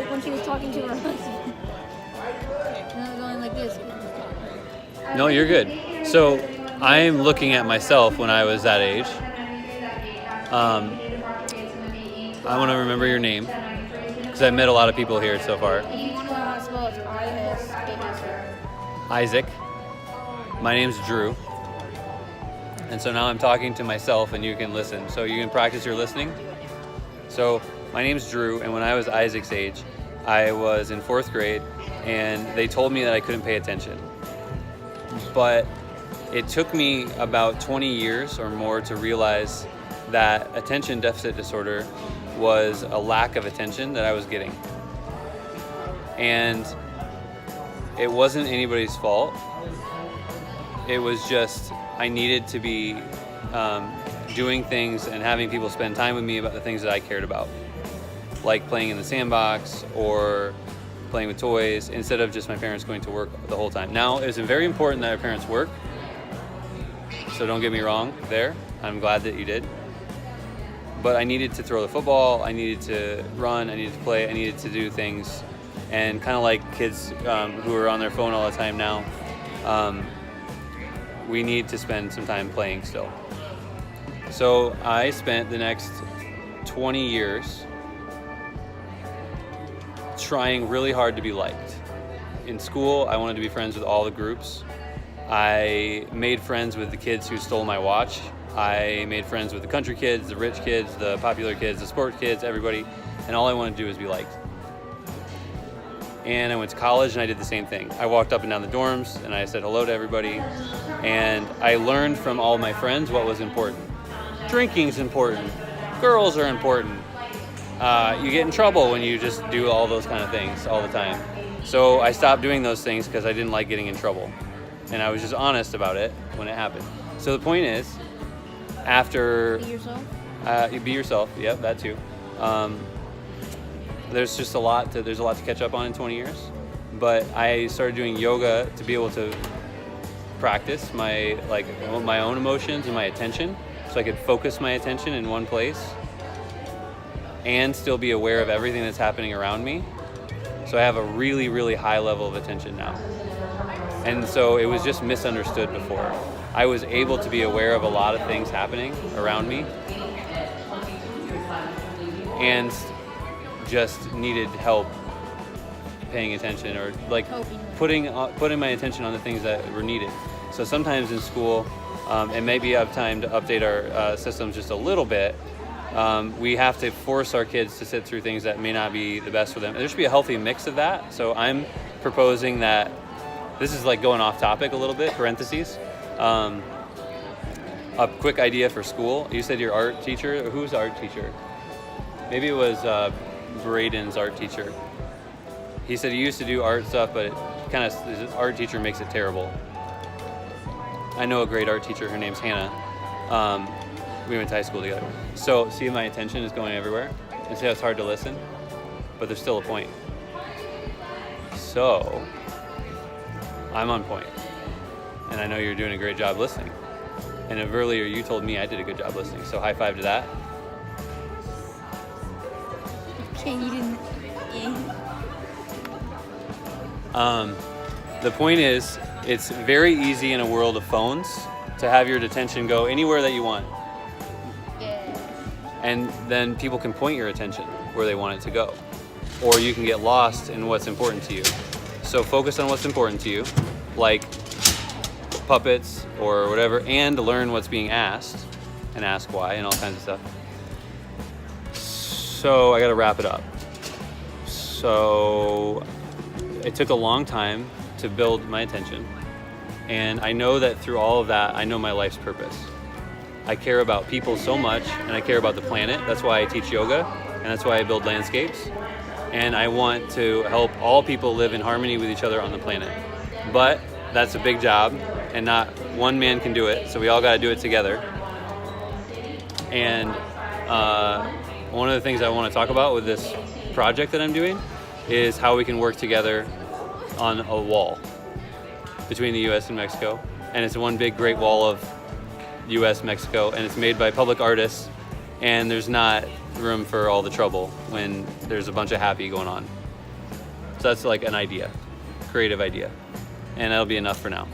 when she was talking to her husband. And I was going like this. No, you're good. So I'm looking at myself when I was that age. I want to remember your name because I've met a lot of people here so far. If you want to know how to spell it, it's Isaac. My name's Drew. And so now I'm talking to myself and you can listen. So you can practice your listening. So my name's Drew, and when I was Isaac's age, I was in 4th grade and they told me that I couldn't pay attention. But it took me about 20 years or more to realize that attention deficit disorder was a lack of attention that I was getting. And it wasn't anybody's fault. It was just I needed to be doing things and having people spend time with me about the things that I cared about, like playing in the sandbox or playing with toys, instead of just my parents going to work the whole time. Now, it's very important that our parents work, so don't get me wrong there. I'm glad that you did. But I needed to throw the football, I needed to run, I needed to play, I needed to do things. And kind of like kids who are on their phone all the time now, we need to spend some time playing still. So I spent the next 20 years trying really hard to be liked. In school, I wanted to be friends with all the groups. I made friends with the kids who stole my watch. I made friends with the country kids, the rich kids, the popular kids, the sport kids, everybody. And all I wanted to do was be liked. And I went to college and I did the same thing. I walked up and down the dorms and I said hello to everybody. And I learned from all my friends what was important. Drinking's important. Girls are important. You get in trouble when you just do all those kind of things all the time. So I stopped doing those things because I didn't like getting in trouble. And I was just honest about it when it happened. So the point is, after... Be yourself? Be yourself, yep, that too. There's just a lot to catch up on in 20 years. But I started doing yoga to be able to practice my own emotions and my attention, so I could focus my attention in one place and still be aware of everything that's happening around me. So I have a really, really high level of attention now. And so it was just misunderstood before. I was able to be aware of a lot of things happening around me and just needed help paying attention, or like putting my attention on the things that were needed. So sometimes in school, and maybe I have time to update our systems just a little bit, we have to force our kids to sit through things that may not be the best for them. There should be a healthy mix of that. So I'm proposing that, this is like going off topic a little bit, parentheses. A quick idea for school. You said your art teacher. Who's the art teacher? Maybe it was Braden's art teacher. He said he used to do art stuff, but his art teacher makes it terrible. I know a great art teacher. Her name's Hannah. We went to high school together. So see, my attention is going everywhere. And see how it's hard to listen? But there's still a point. So I'm on point. And I know you're doing a great job listening. And if earlier you told me I did a good job listening, so high five to that. Okay, you didn't. The point is, it's very easy in a world of phones to have your attention go anywhere that you want. Yeah. And then people can point your attention where they want it to go. Or you can get lost in what's important to you. So focus on what's important to you, like puppets or whatever, and learn what's being asked and ask why and all kinds of stuff. So I gotta wrap it up. So it took a long time to build my attention. And I know that through all of that, I know my life's purpose. I care about people so much, and I care about the planet. That's why I teach yoga, and that's why I build landscapes. And I want to help all people live in harmony with each other on the planet. But that's a big job, and not one man can do it, so we all gotta do it together. And one of the things I want to talk about with this project that I'm doing is how we can work together on a wall between the US and Mexico. And it's one big great wall of US, Mexico, and it's made by public artists, and there's not room for all the trouble when there's a bunch of happy going on. So that's like an idea, creative idea, and that'll be enough for now.